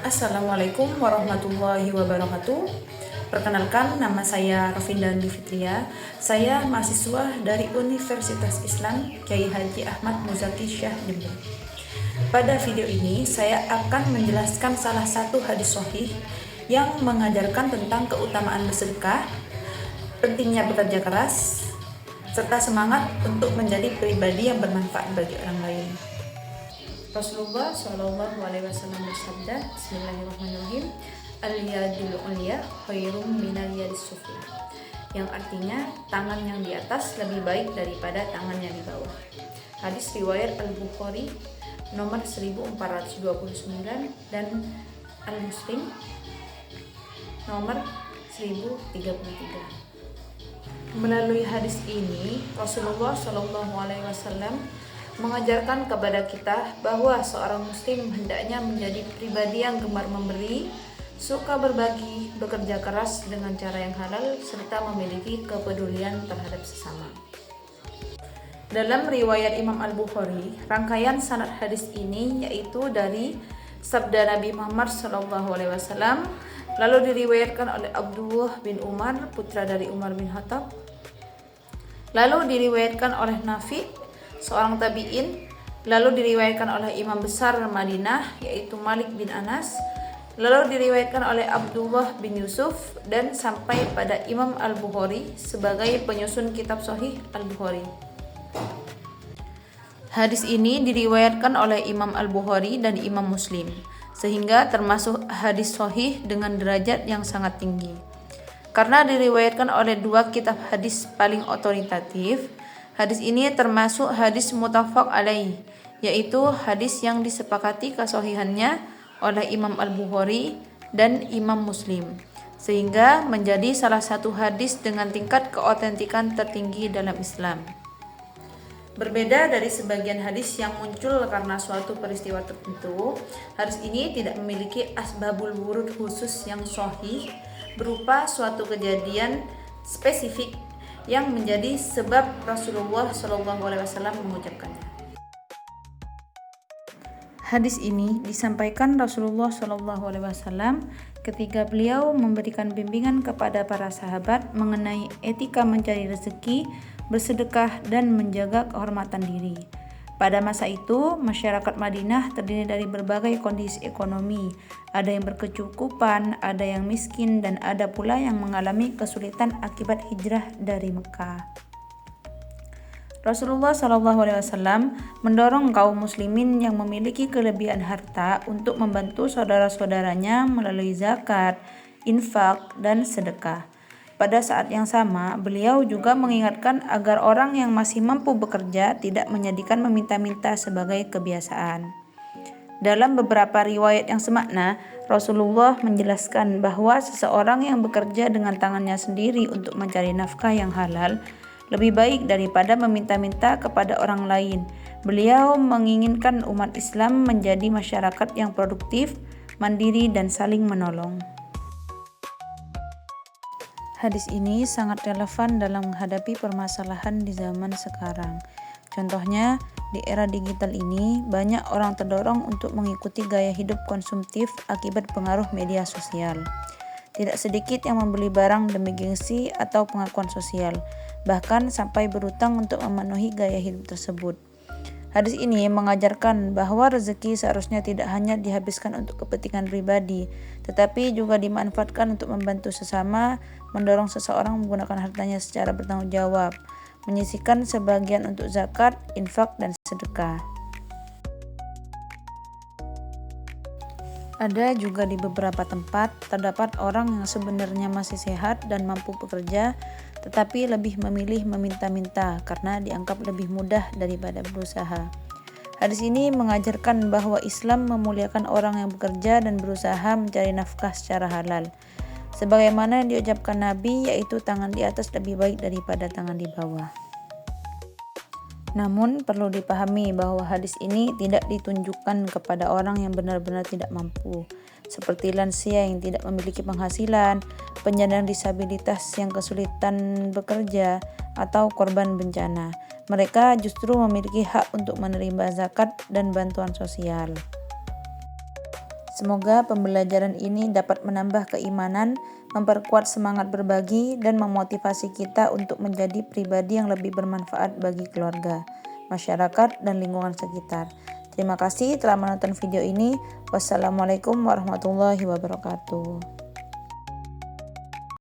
Assalamualaikum warahmatullahi wabarakatuh. Perkenalkan, nama saya Rofinda Fitria. Saya mahasiswa dari Universitas Islam Kiai Haji Ahmad Muzaki Syah Jember. Pada video ini saya akan menjelaskan salah satu hadis sahih yang mengajarkan tentang keutamaan bersedekah, pentingnya bekerja keras, serta semangat untuk menjadi pribadi yang bermanfaat bagi orang lain. Rasulullah Shallallahu Alaihi Wasallam bersabda, Bismillahirrahmanirrahim, al-yadul ulya khairum minal yadis sufla, yang artinya tangan yang di atas lebih baik daripada tangan yang di bawah. Hadis riwayat Al-Bukhari nomor 1429 dan Al-Muslim nomor 1033. Melalui hadis ini, Rasulullah Shallallahu Alaihi Wasallam mengajarkan kepada kita bahwa seorang muslim hendaknya menjadi pribadi yang gemar memberi, suka berbagi, bekerja keras dengan cara yang halal, serta memiliki kepedulian terhadap sesama. Dalam riwayat Imam Al-Bukhari, rangkaian sanad hadis ini yaitu dari sabda Nabi Muhammad SAW, lalu diriwayatkan oleh Abdullah bin Umar, putra dari Umar bin Khattab, lalu diriwayatkan oleh Nafi, seorang tabi'in, lalu diriwayatkan oleh imam besar Madinah yaitu Malik bin Anas, lalu diriwayatkan oleh Abdullah bin Yusuf, dan sampai pada Imam Al-Bukhari sebagai penyusun kitab Sahih Al-Bukhari. Hadis ini diriwayatkan oleh Imam Al-Bukhari dan Imam Muslim, sehingga termasuk hadis sahih dengan derajat yang sangat tinggi. Karena diriwayatkan oleh dua kitab hadis paling otoritatif, hadis ini termasuk hadis muttafaq alaih, yaitu hadis yang disepakati kesahihannya oleh Imam Al-Bukhari dan Imam Muslim, sehingga menjadi salah satu hadis dengan tingkat keotentikan tertinggi dalam Islam. Berbeda dari sebagian hadis yang muncul karena suatu peristiwa tertentu, hadis ini tidak memiliki asbabul wurud khusus yang sahih berupa suatu kejadian spesifik yang menjadi sebab Rasulullah SAW mengucapkannya. Hadis ini disampaikan Rasulullah SAW ketika beliau memberikan bimbingan kepada para sahabat mengenai etika mencari rezeki, bersedekah, dan menjaga kehormatan diri. Pada masa itu, masyarakat Madinah terdiri dari berbagai kondisi ekonomi. Ada yang berkecukupan, ada yang miskin, dan ada pula yang mengalami kesulitan akibat hijrah dari Mekah. Rasulullah SAW mendorong kaum muslimin yang memiliki kelebihan harta untuk membantu saudara-saudaranya melalui zakat, infak, dan sedekah. Pada saat yang sama, beliau juga mengingatkan agar orang yang masih mampu bekerja tidak menjadikan meminta-minta sebagai kebiasaan. Dalam beberapa riwayat yang semakna, Rasulullah menjelaskan bahwa seseorang yang bekerja dengan tangannya sendiri untuk mencari nafkah yang halal lebih baik daripada meminta-minta kepada orang lain. Beliau menginginkan umat Islam menjadi masyarakat yang produktif, mandiri, dan saling menolong. Hadis ini sangat relevan dalam menghadapi permasalahan di zaman sekarang. Contohnya, di era digital ini, banyak orang terdorong untuk mengikuti gaya hidup konsumtif akibat pengaruh media sosial. Tidak sedikit yang membeli barang demi gengsi atau pengakuan sosial, bahkan sampai berutang untuk memenuhi gaya hidup tersebut. Hadis ini mengajarkan bahwa rezeki seharusnya tidak hanya dihabiskan untuk kepentingan pribadi, tetapi juga dimanfaatkan untuk membantu sesama, mendorong seseorang menggunakan hartanya secara bertanggung jawab, menyisihkan sebagian untuk zakat, infak, dan sedekah. Ada juga di beberapa tempat terdapat orang yang sebenarnya masih sehat dan mampu bekerja, tetapi lebih memilih meminta-minta karena dianggap lebih mudah daripada berusaha. Hadis ini mengajarkan bahwa Islam memuliakan orang yang bekerja dan berusaha mencari nafkah secara halal. Sebagaimana diucapkan Nabi, yaitu tangan di atas lebih baik daripada tangan di bawah. Namun perlu dipahami bahwa hadis ini tidak ditunjukkan kepada orang yang benar-benar tidak mampu, seperti lansia yang tidak memiliki penghasilan, penyandang disabilitas yang kesulitan bekerja, atau korban bencana. Mereka justru memiliki hak untuk menerima zakat dan bantuan sosial. Semoga pembelajaran ini dapat menambah keimanan, memperkuat semangat berbagi, dan memotivasi kita untuk menjadi pribadi yang lebih bermanfaat bagi keluarga, masyarakat, dan lingkungan sekitar. Terima kasih telah menonton video ini. Wassalamualaikum warahmatullahi wabarakatuh.